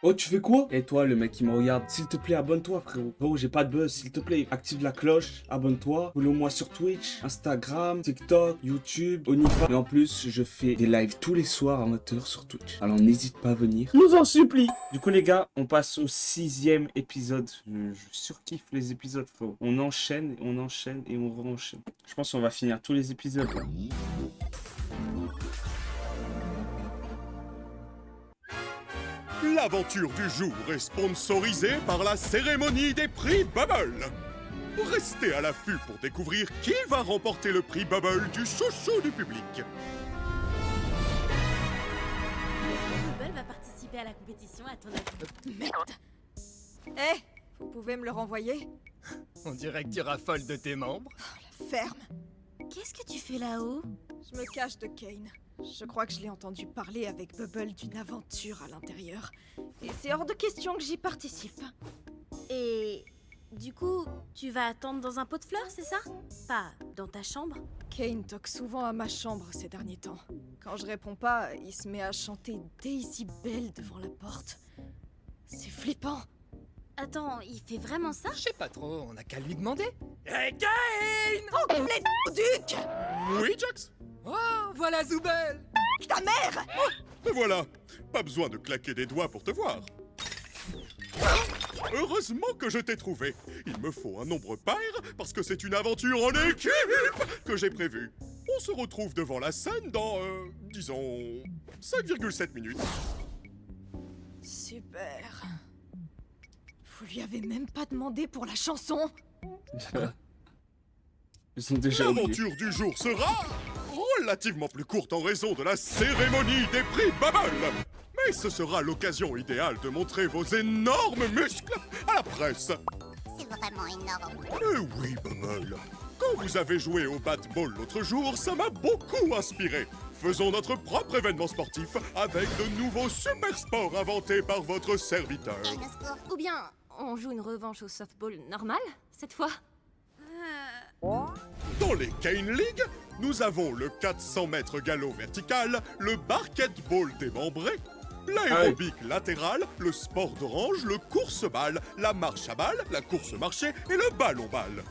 Oh, tu fais quoi? Et toi, le mec qui me regarde, s'il te plaît, abonne-toi, frérot. Frérot, j'ai pas de buzz, s'il te plaît, active la cloche, abonne-toi, follow-moi sur Twitch, Instagram, TikTok, YouTube, OnlyFans. Et en plus, je fais des lives tous les soirs à 20h sur Twitch. Alors n'hésite pas à venir. Je vous en supplie. Du coup, les gars, on passe au 6e épisode. Je surkiffe les épisodes, frérot. On enchaîne et on re-enchaîne. Je pense qu'on va finir tous les épisodes, là. L'aventure du jour est sponsorisée par la cérémonie des prix Bubble. Restez à l'affût pour découvrir qui va remporter le prix Bubble du chouchou du public. Bubble va participer à la compétition à ton avis. Merde. Eh, vous pouvez me le renvoyer? On dirait que tu raffoles de tes membres. La ferme. Qu'est-ce que tu fais là-haut? Je me cache de Kane. Je crois que je l'ai entendu parler avec Bubble d'une aventure à l'intérieur. Et c'est hors de question que j'y participe. Et du coup, tu vas attendre dans un pot de fleurs, c'est ça? Pas dans ta chambre? Kane toque souvent à ma chambre ces derniers temps. Quand je réponds pas, il se met à chanter Daisy Bell devant la porte. C'est flippant. Attends, il fait vraiment ça? Je sais pas trop, on a qu'à lui demander. Hey Kane! Oh, les ducs! Oui, Jax? Oh, voilà Zoubel. Ta mère! Et voilà, pas besoin de claquer des doigts pour te voir. Heureusement que je t'ai trouvé. Il me faut un nombre pair parce que c'est une aventure en équipe que j'ai prévue. On se retrouve devant la scène dans, disons, 5,7 minutes. Super. Vous lui avez même pas demandé pour la chanson? Ils sont déjà oubliés. L'aventure du jour sera relativement plus courte en raison de la cérémonie des prix Bubble. Mais ce sera l'occasion idéale de montrer vos énormes muscles à la presse. C'est vraiment énorme. Eh oui, Bubble. Quand vous avez joué au bat-ball l'autre jour, ça m'a beaucoup inspiré. Faisons notre propre événement sportif avec de nouveaux super sports inventés par votre serviteur. Et le score? Ou bien, on joue une revanche au softball normal, cette fois? Dans les Kane League, nous avons le 400 mètres galop vertical, le basketball démembré, l'aérobic latéral, le sport d'orange, le course-balle, la marche à balle, la course-marché et le ballon-balle.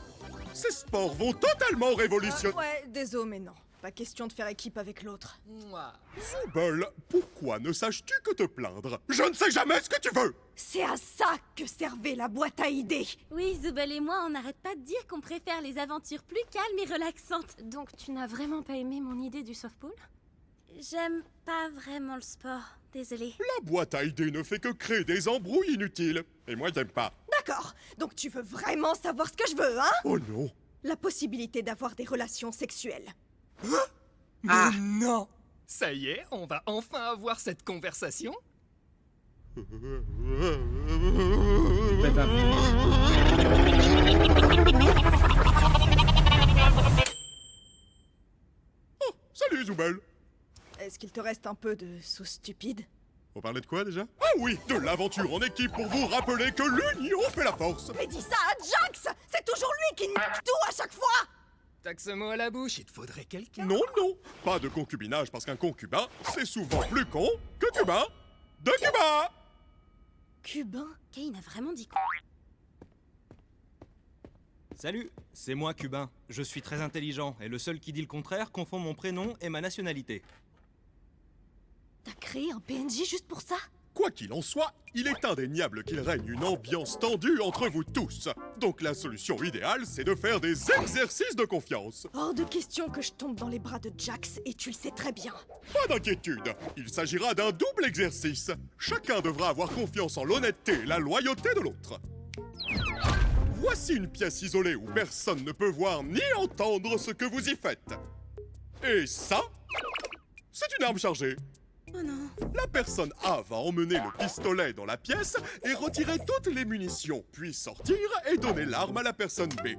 Ces sports vont totalement révolutionner... Ouais, désolé, mais non. Pas question de faire équipe avec l'autre. Mouah. Zoubel, pourquoi ne saches-tu que te plaindre? Je ne sais jamais ce que tu veux! C'est à ça que servait la boîte à idées. Oui, Zoubel et moi, on n'arrête pas de dire qu'on préfère les aventures plus calmes et relaxantes. Donc tu n'as vraiment pas aimé mon idée du softball? J'aime pas vraiment le sport, désolée. La boîte à idées ne fait que créer des embrouilles inutiles. Et moi, j'aime pas. D'accord, donc tu veux vraiment savoir ce que je veux, hein? Oh non! La possibilité d'avoir des relations sexuelles. Mais non. Ça y est, on va enfin avoir cette conversation. Faites un Oh, salut Zoubel! Est-ce qu'il te reste un peu de sauce stupide? On parlait de quoi déjà? Ah oui, de l'aventure en équipe pour vous rappeler que l'union fait la force! Mais dis ça à Jax! C'est toujours lui qui nique tout à chaque fois! T'as que ce mot à la bouche, il te faudrait quelqu'un. Non, non, pas de concubinage parce qu'un concubin, c'est souvent plus con que cubain de Cuba! Cubain? Kane a vraiment dit quoi? Salut, c'est moi Cubain. Je suis très intelligent et le seul qui dit le contraire confond mon prénom et ma nationalité. T'as créé un PNJ juste pour ça? Quoi qu'il en soit, il est indéniable qu'il règne une ambiance tendue entre vous tous. Donc la solution idéale, c'est de faire des exercices de confiance. Hors de question que je tombe dans les bras de Jax, et tu le sais très bien. Pas d'inquiétude, il s'agira d'un double exercice. Chacun devra avoir confiance en l'honnêteté et la loyauté de l'autre. Voici une pièce isolée où personne ne peut voir ni entendre ce que vous y faites. Et ça, c'est une arme chargée. Oh non. La personne A va emmener le pistolet dans la pièce et retirer toutes les munitions, puis sortir et donner l'arme à la personne B.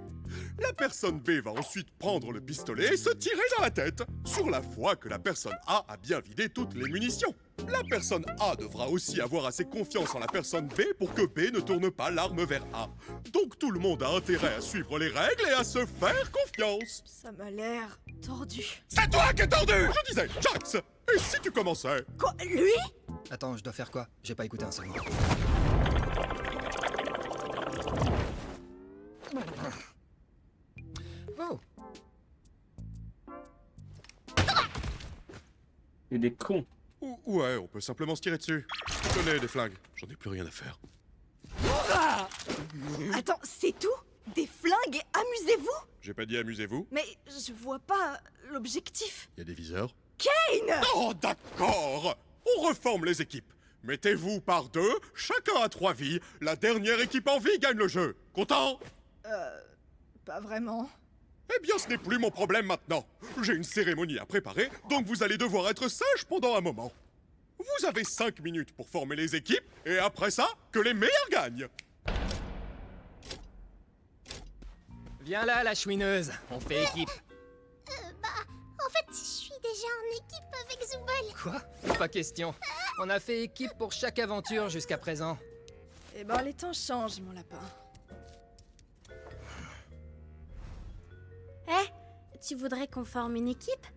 La personne B va ensuite prendre le pistolet et se tirer dans la tête, sur la foi que la personne A a bien vidé toutes les munitions. La personne A devra aussi avoir assez confiance en la personne B pour que B ne tourne pas l'arme vers A. Donc tout le monde a intérêt à suivre les règles et à se faire confiance. Ça m'a l'air tordu. C'est toi qui es tordu! Je disais, Jax! Et si tu commençais? Quoi? Lui? Attends, je dois faire quoi? J'ai pas écouté un seul mot. Oh, Et des cons. Ouais, on peut simplement se tirer dessus. Je connais des flingues, j'en ai plus rien à faire. Attends, c'est tout? Des flingues et amusez-vous? J'ai pas dit amusez-vous, Mais je vois pas l'objectif. il y a des viseurs. Kane! Oh, d'accord! On reforme les équipes. Mettez-vous par deux, chacun a 3 vies. La dernière équipe en vie gagne le jeu. Content? Pas vraiment. Eh bien, ce n'est plus mon problème maintenant. J'ai une cérémonie à préparer, donc vous allez devoir être sage pendant un moment. Vous avez 5 minutes pour former les équipes, et après ça, que les meilleurs gagnent. viens là, la chouineuse. On fait équipe. En fait, je suis déjà en équipe avec Zooble. Quoi? Pas question. On a fait équipe pour chaque aventure jusqu'à présent. Eh ben, les temps changent, mon lapin. Tu voudrais qu'on forme une équipe?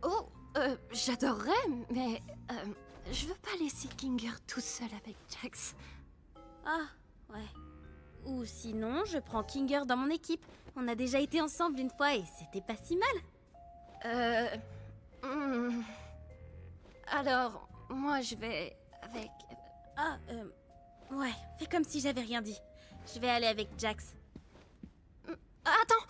Oh, j'adorerais, mais je veux pas laisser Kinger tout seul avec Jax. Ah, ouais. Ou sinon, je prends Kinger dans mon équipe. On a déjà été ensemble une fois et c'était pas si mal. Alors, moi je vais avec... Ah, ouais, fais comme si j'avais rien dit. Je vais aller avec Jax. Attends!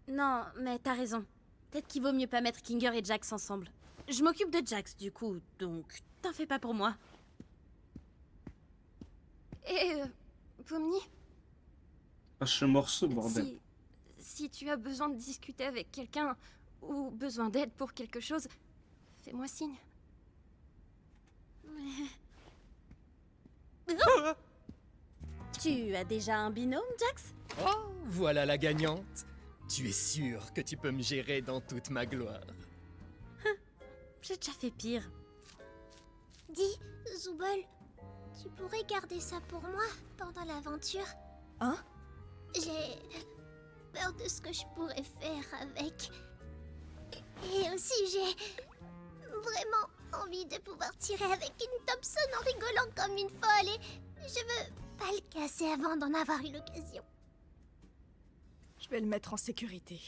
Non, mais t'as raison. Peut-être qu'il vaut mieux pas mettre Kinger et Jax ensemble. Je m'occupe de Jax du coup, donc t'en fais pas pour moi. Et... Pomni, Lâche le morceau, bordel. si tu as besoin de discuter avec quelqu'un, ou besoin d'aide pour quelque chose, fais-moi signe. Tu as déjà un binôme, Jax? Oh, voilà la gagnante. Tu es sûr que tu peux me gérer dans toute ma gloire. J'ai déjà fait pire. Dis, Zooble, tu pourrais garder ça pour moi pendant l'aventure? Hein? J'ai peur de ce que je pourrais faire avec. Et aussi, j'ai vraiment envie de pouvoir tirer avec une Thompson en rigolant comme une folle et je veux pas le casser avant d'en avoir eu l'occasion. Je vais le mettre en sécurité.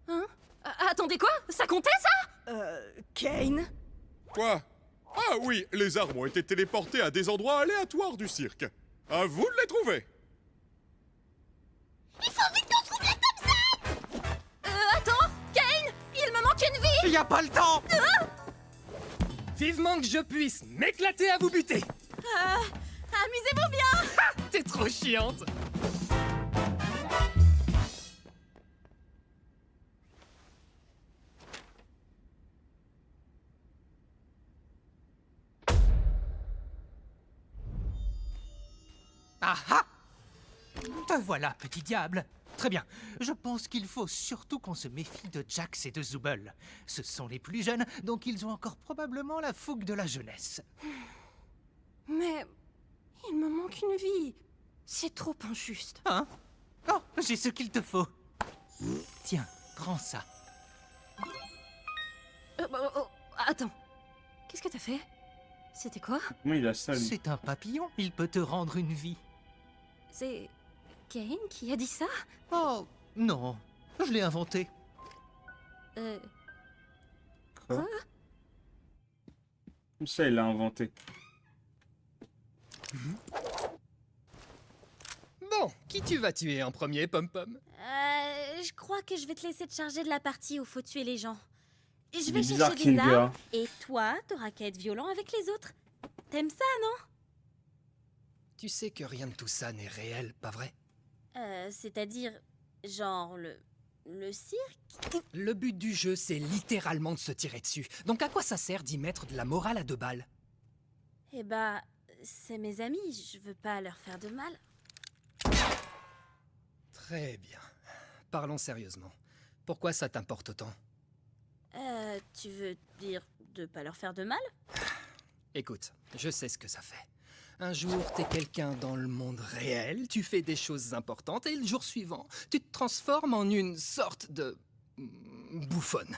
Hein? Attendez, quoi? Ça comptait, ça? Kane? Quoi? Ah oui, les armes ont été téléportées à des endroits aléatoires du cirque. À vous de les trouver. Il faut vite qu'on trouve la Thompson! Attends! Kane! Il me manque une vie! Y a pas le temps! Vivement que je puisse m'éclater à vous buter! Amusez-vous bien! T'es trop chiante! Ah ah! Te voilà, petit diable. Très bien. Je pense qu'il faut surtout qu'on se méfie de Jax et de Zooble. Ce sont les plus jeunes, donc ils ont encore probablement la fougue de la jeunesse. Mais... il me manque une vie. C'est trop injuste. Hein? Oh, j'ai ce qu'il te faut. Tiens, prends ça. Attends. Qu'est-ce que t'as fait? C'était quoi? Oui, il a ça, lui. C'est un papillon, il peut te rendre une vie. C'est... Kane qui a dit ça? Oh, non, je l'ai inventé. Quoi? Comme ça, il l'a inventé. Bon, qui tu vas tuer en premier, Pom-Pom? Je crois que je vais te laisser te charger de la partie où faut tuer les gens. Je Il vais est bizarre, chercher des Kinger. armes, et toi, t'auras qu'à être violent avec les autres. T'aimes ça, non? Tu sais que rien de tout ça n'est réel, pas vrai? C'est-à-dire, genre, le cirque? Le but du jeu, c'est littéralement de se tirer dessus. Donc à quoi ça sert d'y mettre de la morale à 2 balles? Eh bah, c'est mes amis, je veux pas leur faire de mal. Très bien. Parlons sérieusement. Pourquoi ça t'importe autant? Tu veux dire de pas leur faire de mal? Écoute, je sais ce que ça fait. Un jour, t'es quelqu'un dans le monde réel, tu fais des choses importantes, et le jour suivant, tu te transformes en une sorte de... bouffonne.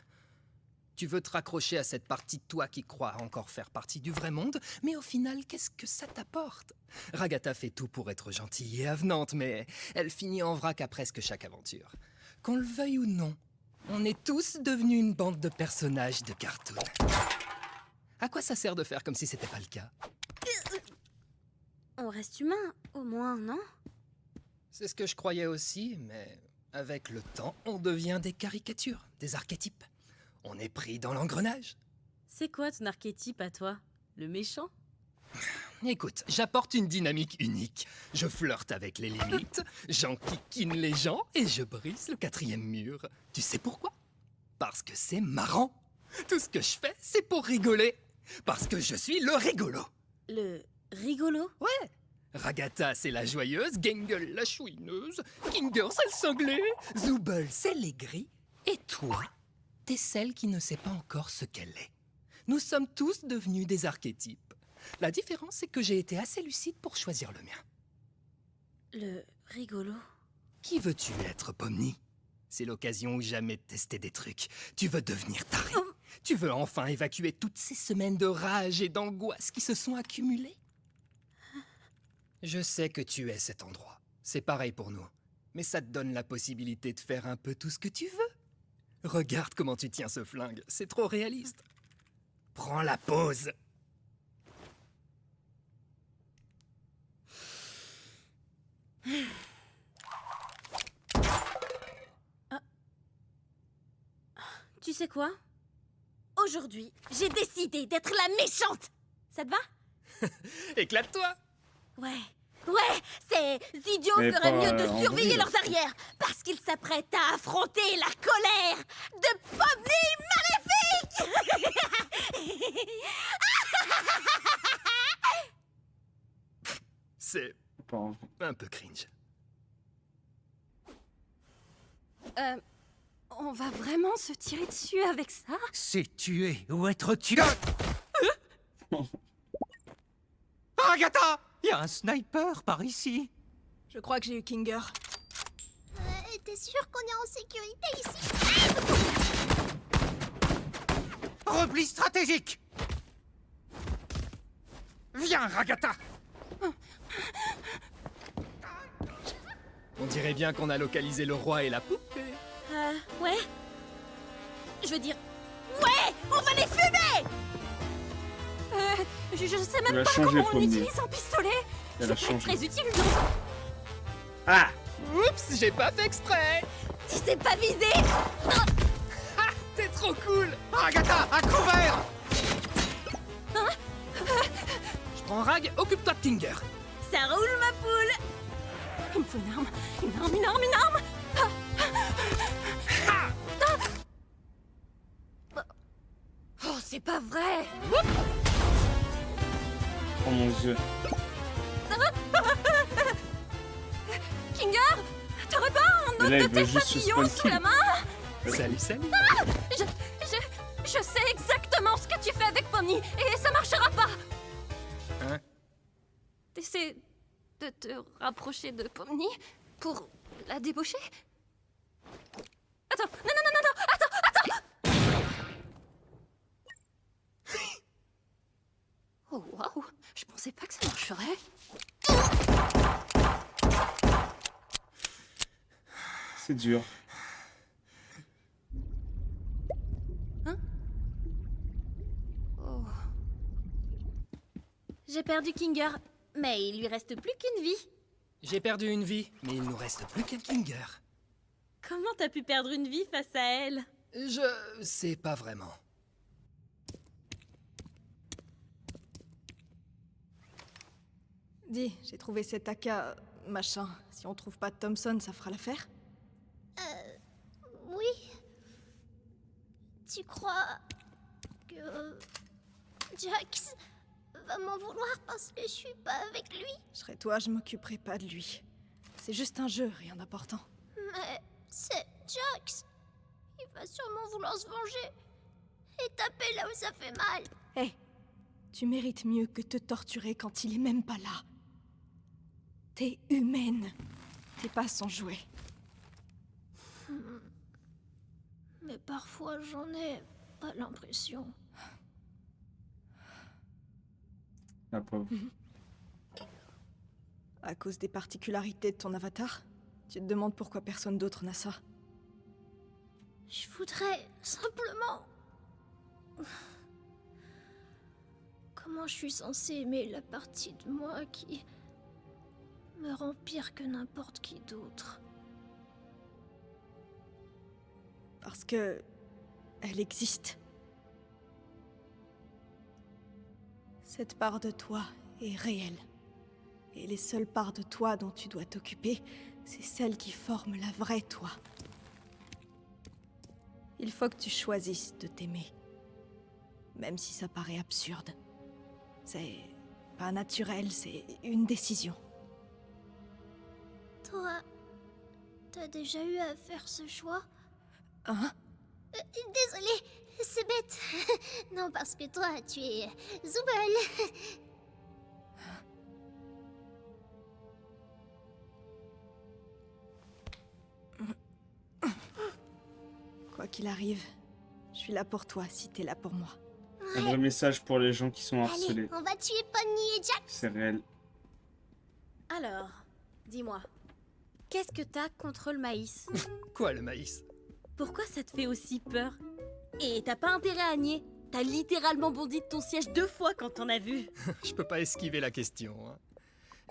Tu veux te raccrocher à cette partie de toi qui croit encore faire partie du vrai monde, mais au final, qu'est-ce que ça t'apporte? Ragata fait tout pour être gentille et avenante, mais elle finit en vrac à presque chaque aventure. Qu'on le veuille ou non, on est tous devenus une bande de personnages de cartoon. À quoi ça sert de faire comme si c'était pas le cas? On reste humain, au moins, non? C'est ce que je croyais aussi, mais avec le temps, on devient des caricatures, des archétypes. On est pris dans l'engrenage. C'est quoi ton archétype à toi? Le méchant? Écoute, j'apporte une dynamique unique. Je flirte avec les limites, j'enquiquine les gens et je brise le 4e mur. Tu sais pourquoi? Parce que c'est marrant. Tout ce que je fais, c'est pour rigoler. Parce que je suis le rigolo. Le rigolo? Ouais. Ragata, c'est la joyeuse, Gangle, la chouineuse, Kinger, c'est le cinglé, Zooble, c'est l'aigri, et toi, t'es celle qui ne sait pas encore ce qu'elle est. Nous sommes tous devenus des archétypes. La différence, c'est que j'ai été assez lucide pour choisir le mien. Le rigolo? Qui veux-tu être, Pomni? C'est l'occasion ou jamais de tester des trucs. Tu veux devenir taré? Tu veux enfin évacuer toutes ces semaines de rage et d'angoisse qui se sont accumulées? Je sais que tu es cet endroit. C'est pareil pour nous. Mais ça te donne la possibilité de faire un peu tout ce que tu veux. Regarde comment tu tiens ce flingue. C'est trop réaliste. Prends la pause. Tu sais quoi? Aujourd'hui, j'ai décidé d'être la méchante! Ça te va? Éclate-toi. Ouais, ces idiots Mais feraient pas mieux de en surveiller vrai. leurs arrières, parce qu'ils s'apprêtent à affronter la colère de Pomni Maléfique! C'est Pas en vrai. un peu cringe. On va vraiment se tirer dessus avec ça? C'est tuer ou être tué. Agatha! Il y a un sniper par ici. Je crois que j'ai eu Kinger. T'es sûr qu'on est en sécurité ici? Repli stratégique. Viens, Ragata. On dirait bien qu'on a localisé le roi et la poupée. Ouais. Je veux dire, ouais, on va les fumer! Je sais Elle a même pas changé, comment on Pomni. utilise un pistolet. Elle Je a vais pas être changé. très utile dans... Ah! Oups, j'ai pas fait exprès. Tu sais pas viser! T'es trop cool. Agatha, à couvert. Je prends Rag, occupe-toi de Kinger. Ça roule ma poule! Il me faut une arme. Une arme. Oh, c'est pas vrai. Oh mon dieu. Kinger, t'aurais pas un Mais autre là, de il veut tes juste se papillons spawn sous la kill. main? Salut. Je sais exactement ce que tu fais avec Pomni et ça marchera pas. Hein? T'essaies de te rapprocher de Pomni pour la débaucher? Attends, non, attends! Oh waouh, je pensais pas que ça marcherait. C'est dur. Oh. J'ai perdu Kinger, mais il lui reste plus qu'une vie. J'ai perdu une vie, mais il nous reste plus qu'un Kinger. Comment t'as pu perdre une vie face à elle? Je sais pas vraiment. Dis, j'ai trouvé cet AK... machin. Si on trouve pas Thompson, ça fera l'affaire? Oui. Tu crois que Jax va m'en vouloir parce que je suis pas avec lui? Je serais toi, je m'occuperai pas de lui. C'est juste un jeu, rien d'important. Mais c'est Jax. Il va sûrement vouloir se venger et taper là où ça fait mal. Hé, Tu mérites mieux que te torturer quand il est même pas là. T'es humaine. T'es pas son jouet. Mais parfois, j'en ai pas l'impression. La pauvre. À cause des particularités de ton avatar? Tu te demandes pourquoi personne d'autre n'a ça? Je voudrais simplement... Comment je suis censée aimer la partie de moi qui me rend pire que n'importe qui d'autre? Parce que... elle existe. Cette part de toi est réelle. Et les seules parts de toi dont tu dois t'occuper, c'est celles qui forment la vraie toi. Il faut que tu choisisses de t'aimer. Même si ça paraît absurde. C'est pas naturel, c'est une décision. Toi, t'as déjà eu à faire ce choix? Hein? Désolée, c'est bête. Non, parce que toi, tu es Zooble. Quoi qu'il arrive, je suis là pour toi si t'es là pour moi. Un vrai message pour les gens qui sont Allez, harcelés. on va tuer Pony et Jack. C'est réel. Alors, dis-moi, qu'est-ce que t'as contre le maïs? Quoi, le maïs? Pourquoi ça te fait aussi peur? Et t'as pas intérêt à nier. T'as littéralement bondi de ton siège 2 fois quand t'en as vu. Je peux pas esquiver la question. Hein.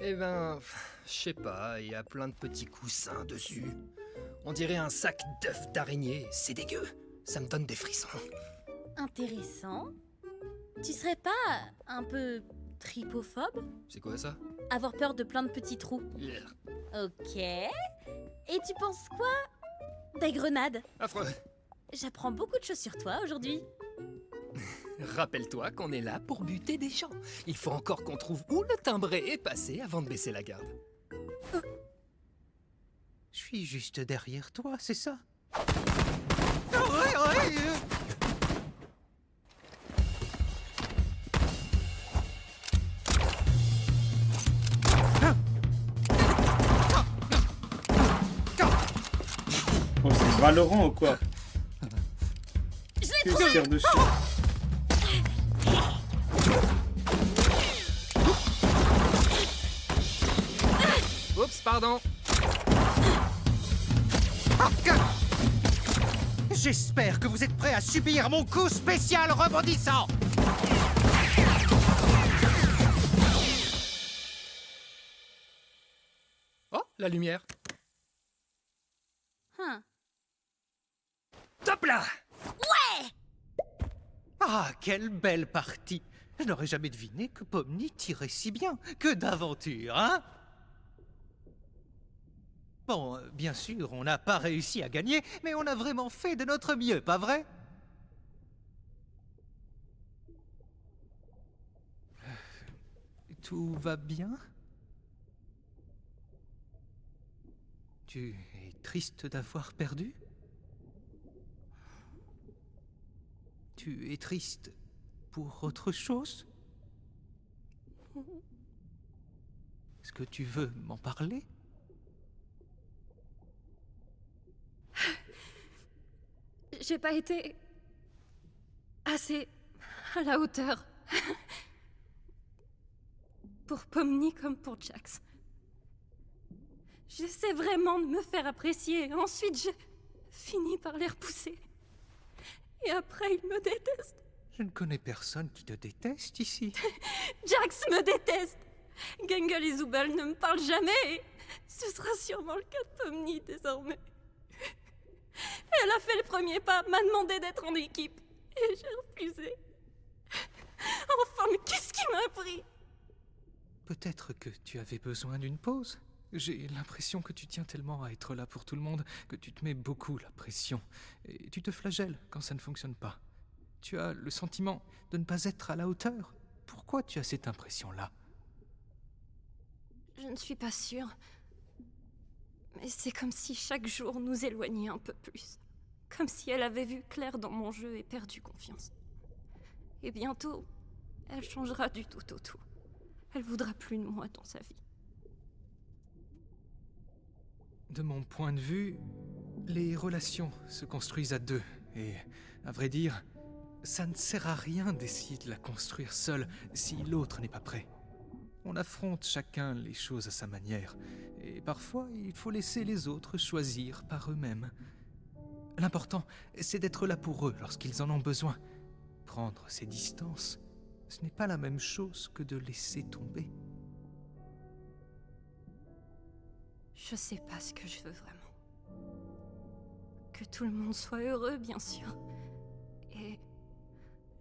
Eh ben, je sais pas, il y a plein de petits coussins dessus. On dirait un sac d'œufs d'araignée, c'est dégueu. Ça me donne des frissons. Intéressant. Tu serais pas un peu tripophobe? C'est quoi ça? Avoir peur de plein de petits trous. Yeah. Ok. Et tu penses quoi des grenades? Affreux. J'apprends beaucoup de choses sur toi aujourd'hui. Rappelle-toi qu'on est là pour buter des gens. Il faut encore qu'on trouve où le timbré est passé avant de baisser la garde. Je suis juste derrière toi, c'est ça? Oh, c'est Valorant ou quoi? Qui se tire dessus? Oups, pardon. J'espère que vous êtes prêts à subir mon coup spécial rebondissant. Oh, la lumière. Top là! Ouais! Ah, quelle belle partie! Je n'aurais jamais deviné que Pomni tirait si bien. Que d'aventure, hein? Bon, bien sûr, on n'a pas réussi à gagner, mais on a vraiment fait de notre mieux, pas vrai? Tout va bien? Tu es triste d'avoir perdu? Tu es triste pour autre chose? Est-ce que tu veux m'en parler? J'ai pas été assez à la hauteur pour Pomni comme pour Jax. J'essaie vraiment de me faire apprécier. Ensuite, j'ai fini par les repousser. Et après, ils me détestent. Je ne connais personne qui te déteste ici. Jax me déteste. Gangle et Zooble ne me parlent jamais. Ce sera sûrement le cas de Pomni désormais. Elle a fait le premier pas, m'a demandé d'être en équipe. Et j'ai refusé. Enfin, mais qu'est-ce qui m'a pris? Peut-être que tu avais besoin d'une pause. J'ai l'impression que tu tiens tellement à être là pour tout le monde que tu te mets beaucoup la pression. Et tu te flagelles quand ça ne fonctionne pas. Tu as le sentiment de ne pas être à la hauteur. Pourquoi tu as cette impression-là? Je ne suis pas sûre. Mais c'est comme si chaque jour nous éloignait un peu plus. Comme si elle avait vu clair dans mon jeu et perdu confiance. Et bientôt, elle changera du tout au tout. Elle voudra plus de moi dans sa vie. De mon point de vue, les relations se construisent à deux. Et, à vrai dire, ça ne sert à rien d'essayer de la construire seul si l'autre n'est pas prêt. On affronte chacun les choses à sa manière. Et parfois, il faut laisser les autres choisir par eux-mêmes. L'important, c'est d'être là pour eux lorsqu'ils en ont besoin. Prendre ses distances, ce n'est pas la même chose que de laisser tomber. Je sais pas ce que je veux vraiment. Que tout le monde soit heureux, bien sûr. Et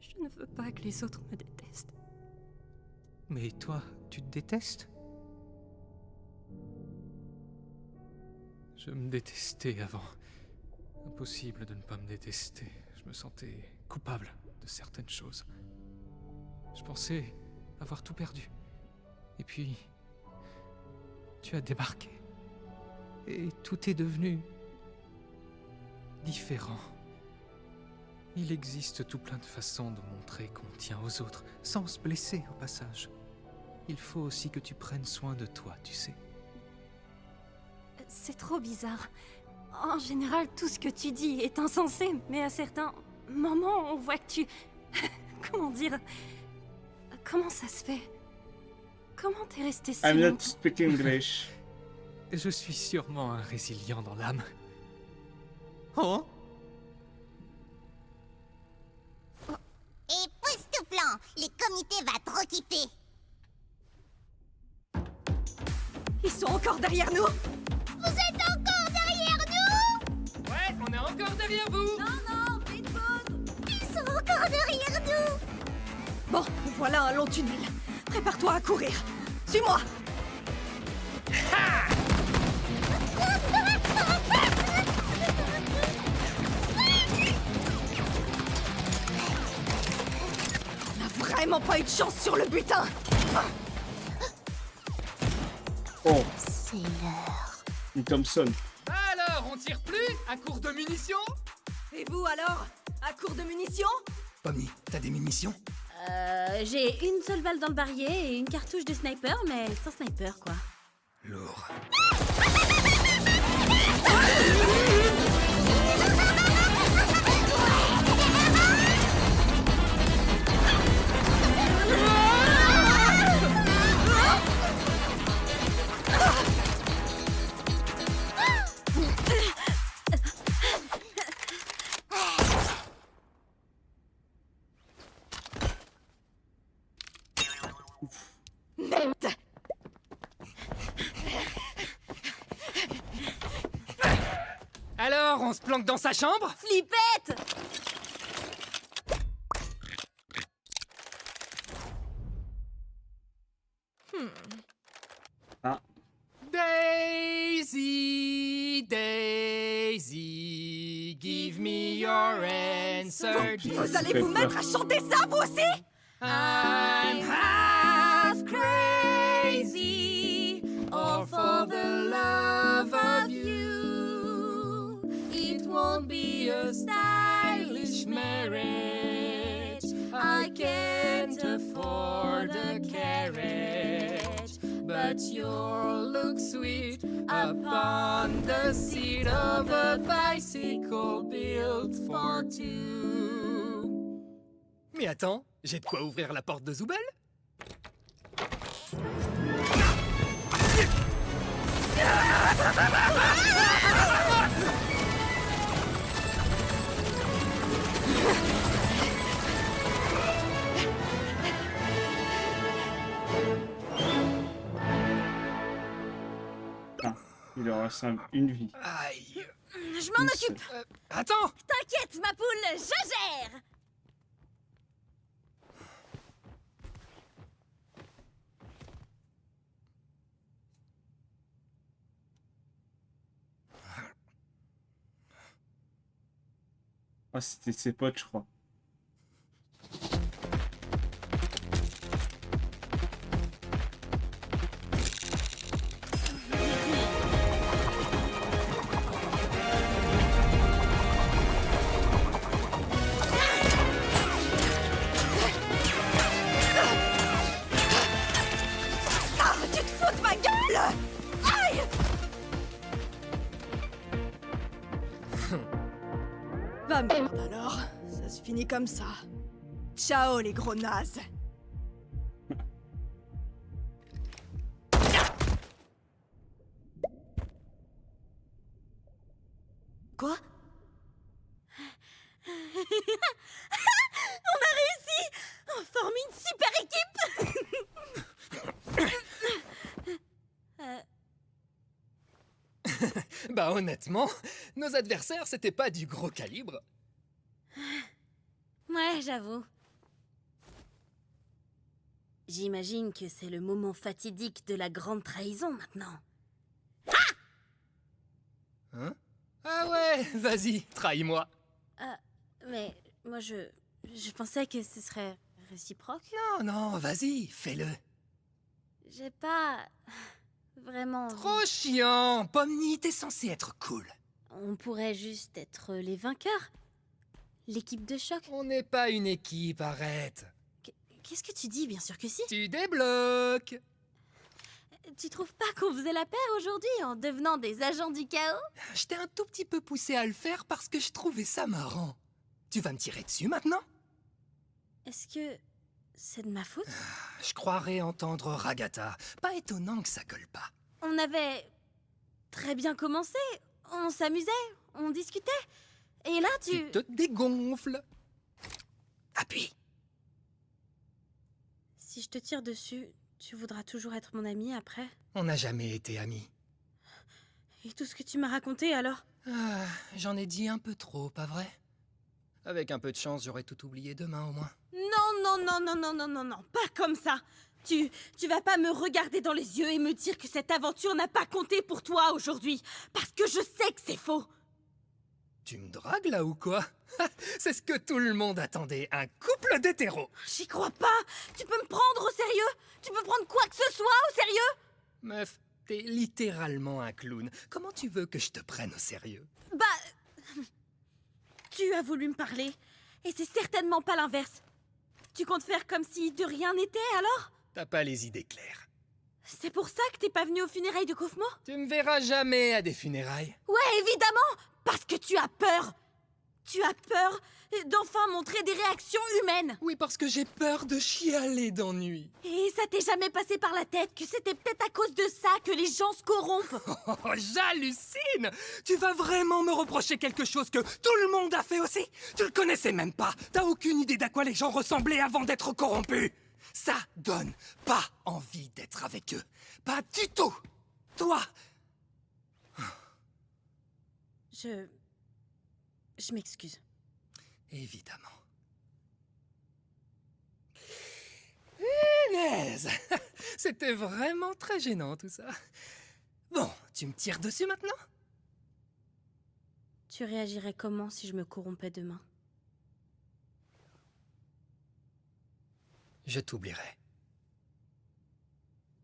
je ne veux pas que les autres me détestent. Mais toi, tu te détestes ? Je me détestais avant. Impossible de ne pas me détester. Je me sentais coupable de certaines choses. Je pensais avoir tout perdu. Et puis, tu as débarqué. Et tout est devenu différent. Il existe tout plein de façons de montrer qu'on tient aux autres, sans se blesser au passage. Il faut aussi que tu prennes soin de toi, tu sais. C'est trop bizarre. En général, tout ce que tu dis est insensé, mais à certains moments, on voit que tu... Comment dire? Comment ça se fait? Comment t'es resté si I'm not longtemps? speaking English. Je suis sûrement un résilient dans l'âme. Oh? Et pousse tout plan, les comités va trop kiffer. Ils sont encore derrière nous! Vous êtes encore derrière nous? Ouais, on est encore derrière vous. Non, faites pause. Ils sont encore derrière nous. Bon, voilà un long tunnel. Prépare-toi à courir. Suis-moi! On n'a vraiment pas eu de chance sur le butin! Oh, C'est l'heure. une Thompson. Alors, on tire plus à court de munitions? Et vous alors? À court de munitions? Pomni, t'as des munitions? J'ai une seule balle dans le barillet et une cartouche de sniper, mais sans sniper, quoi. Lourd. Merde! Alors, on se planque dans sa chambre? Flippette! Ah, Daisy, Daisy, give me your answer. Vous allez vous mettre à chanter ça, vous aussi? I'm half crazy, all for the love of you. It won't be a stylish marriage. I can't afford a carriage, but you'll look sweet upon the seat of a bicycle built for two. Mais attends, j'ai de quoi ouvrir la porte de Zubel? ah, il leur reste une vie. Aïe. Je m'en Une occupe. Attends! T'inquiète, ma poule, je gère. Ah, c'était ses potes, je crois. Ah merde alors, ça se finit comme ça. Ciao les gros nazes. Quoi? On a réussi! On forme une super équipe! Bah honnêtement, nos adversaires c'était pas du gros calibre. Ouais, j'avoue. J'imagine que c'est le moment fatidique de la grande trahison maintenant. Hein? Ah ouais, vas-y, trahis-moi. Mais moi je pensais que ce serait réciproque. Non, non, vas-y, fais-le. J'ai pas vraiment envie. Trop chiant, Pomni, t'es censé être cool. On pourrait juste être les vainqueurs. L'équipe de choc. On n'est pas une équipe, arrête. Qu'est-ce que tu dis? Bien sûr que si. Tu débloques. Tu trouves pas qu'on faisait la paire aujourd'hui en devenant des agents du chaos? Je t'ai un tout petit peu poussé à le faire parce que je trouvais ça marrant. Tu vas me tirer dessus maintenant? Est-ce que c'est de ma faute? Je croirais entendre Ragata. Pas étonnant que ça colle pas. On avait très bien commencé. On s'amusait, on discutait. Et là, Tu te dégonfles. Appuie. Si je te tire dessus, tu voudras toujours être mon ami après? On n'a jamais été amis. Et tout ce que tu m'as raconté alors? Ah, j'en ai dit un peu trop, pas vrai? Avec un peu de chance, j'aurais tout oublié demain au moins. Non, pas comme ça. Tu vas pas me regarder dans les yeux et me dire que cette aventure n'a pas compté pour toi aujourd'hui. Parce que je sais que c'est faux. Tu me dragues là ou quoi? C'est ce que tout le monde attendait, un couple d'hétéros. J'y crois pas. Tu peux me prendre au sérieux? Tu peux prendre quoi que ce soit au sérieux? Meuf, t'es littéralement un clown. Comment tu veux que je te prenne au sérieux? Bah... Tu as voulu me parler. Et c'est certainement pas l'inverse. Tu comptes faire comme si de rien n'était, alors? T'as pas les idées claires. C'est pour ça que t'es pas venu aux funérailles de Kaufmo? Tu me verras jamais à des funérailles. Ouais, évidemment! Parce que tu as peur! Tu as peur d'enfin montrer des réactions humaines! Oui, parce que j'ai peur de chialer d'ennui. Et ça t'est jamais passé par la tête que c'était peut-être à cause de ça que les gens se corrompent? Oh, j'hallucine! Tu vas vraiment me reprocher quelque chose que tout le monde a fait aussi? Tu le connaissais même pas! T'as aucune idée d'à quoi les gens ressemblaient avant d'être corrompus! Ça donne pas envie d'être avec eux. Pas du tout! Toi! Je m'excuse. Évidemment. Punaise! C'était vraiment très gênant tout ça. Bon, tu me tires dessus maintenant? Tu réagirais comment si je me corrompais demain? Je t'oublierai.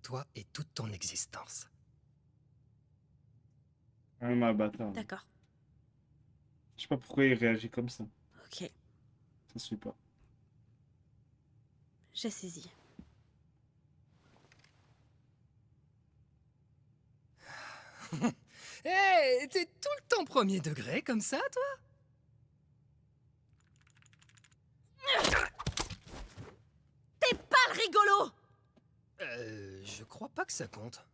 Toi et toute ton existence. Ah, ma bâtard. D'accord. Je sais pas pourquoi il réagit comme ça. Ok, Ça suit pas. j'ai saisi. Hé, t'es tout le temps premier degré comme ça, toi? T'es pas le rigolo! Je crois pas que ça compte.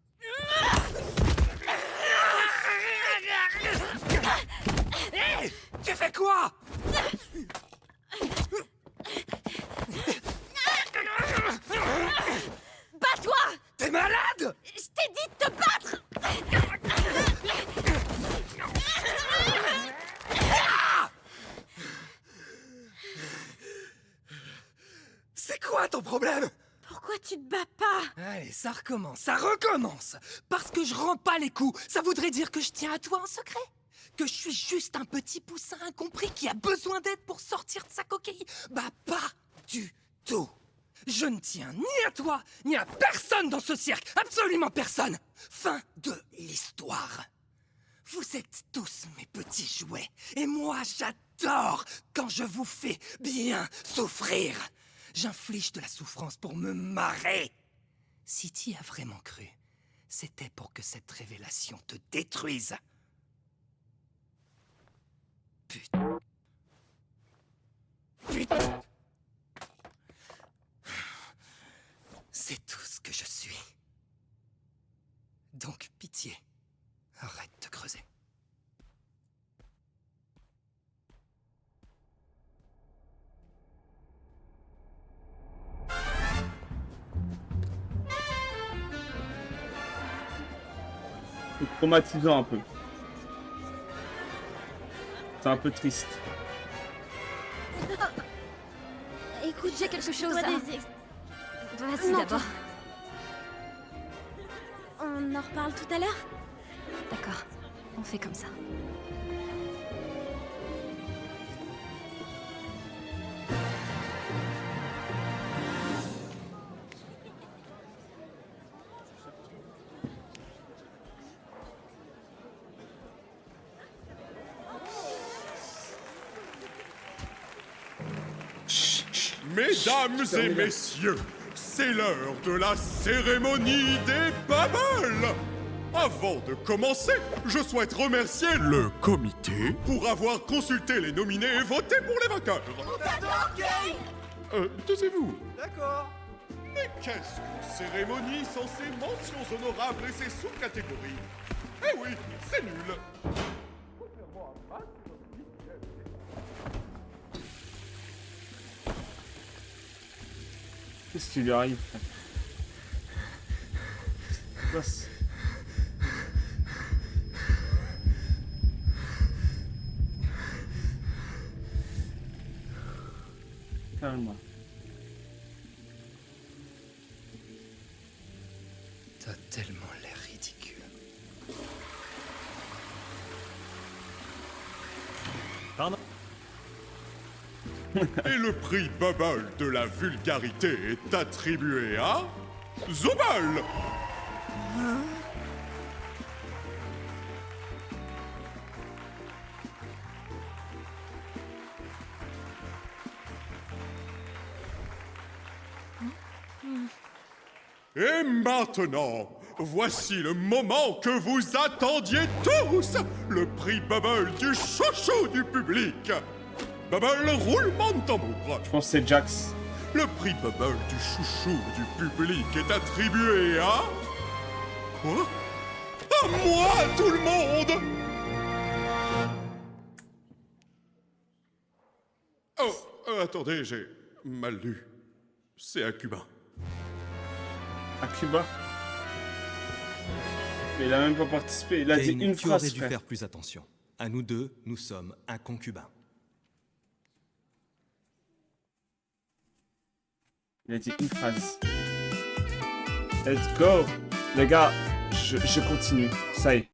Hé! Tu fais quoi? Bats-toi! T'es malade? Je t'ai dit de te battre! C'est quoi ton problème? Pourquoi tu te bats pas? Allez, ça recommence, ça recommence. Parce que je rends pas les coups, ça voudrait dire que je tiens à toi en secret? Que je suis juste un petit poussin incompris qui a besoin d'aide pour sortir de sa coquille? Bah pas du tout. Je ne tiens ni à toi, ni à personne dans ce cirque, absolument personne. Fin de l'histoire. Vous êtes tous mes petits jouets, et moi j'adore quand je vous fais bien souffrir. J'inflige de la souffrance pour me marrer. Si t'y as vraiment cru, c'était pour que cette révélation te détruise. Putain. C'est tout ce que je suis. Donc, pitié, arrête de creuser. C'est traumatisant un peu. C'est un peu triste. Écoute, j'ai quelque chose à... Vas-y Non, d'abord. On en reparle tout à l'heure? D'accord, on fait comme ça. Mesdames et messieurs, c'est l'heure de la cérémonie des Bubbles. Avant de commencer, je souhaite remercier le comité pour avoir consulté les nominés et voté pour les vainqueurs. Taisez-vous. D'accord. Mais qu'est-ce qu'une cérémonie sans ses mentions honorables et ses sous-catégories? Eh oui, c'est nul. Qu'est-ce qui lui arrive? Passe. Calme-moi. T'as tellement l'air ridicule. Pardon. Et le prix Bubble de la vulgarité est attribué à... Zubal. Et maintenant, voici le moment que vous attendiez tous, le prix Bubble du chouchou du public. Bubble, roulement de tambour. Je pense que c'est Jax. Le prix Bubble du chouchou du public est attribué à... Quoi? À moi, tout le monde! Oh, attendez, j'ai mal lu. C'est à Cuba. À Cuba. Mais il a même pas participé. Il a dit Kane, une tu phrase, aurais dû frère. faire plus attention. À nous deux, nous sommes un concubin. Il a dit une phrase. Let's go. Les gars, je continue. Ça y est.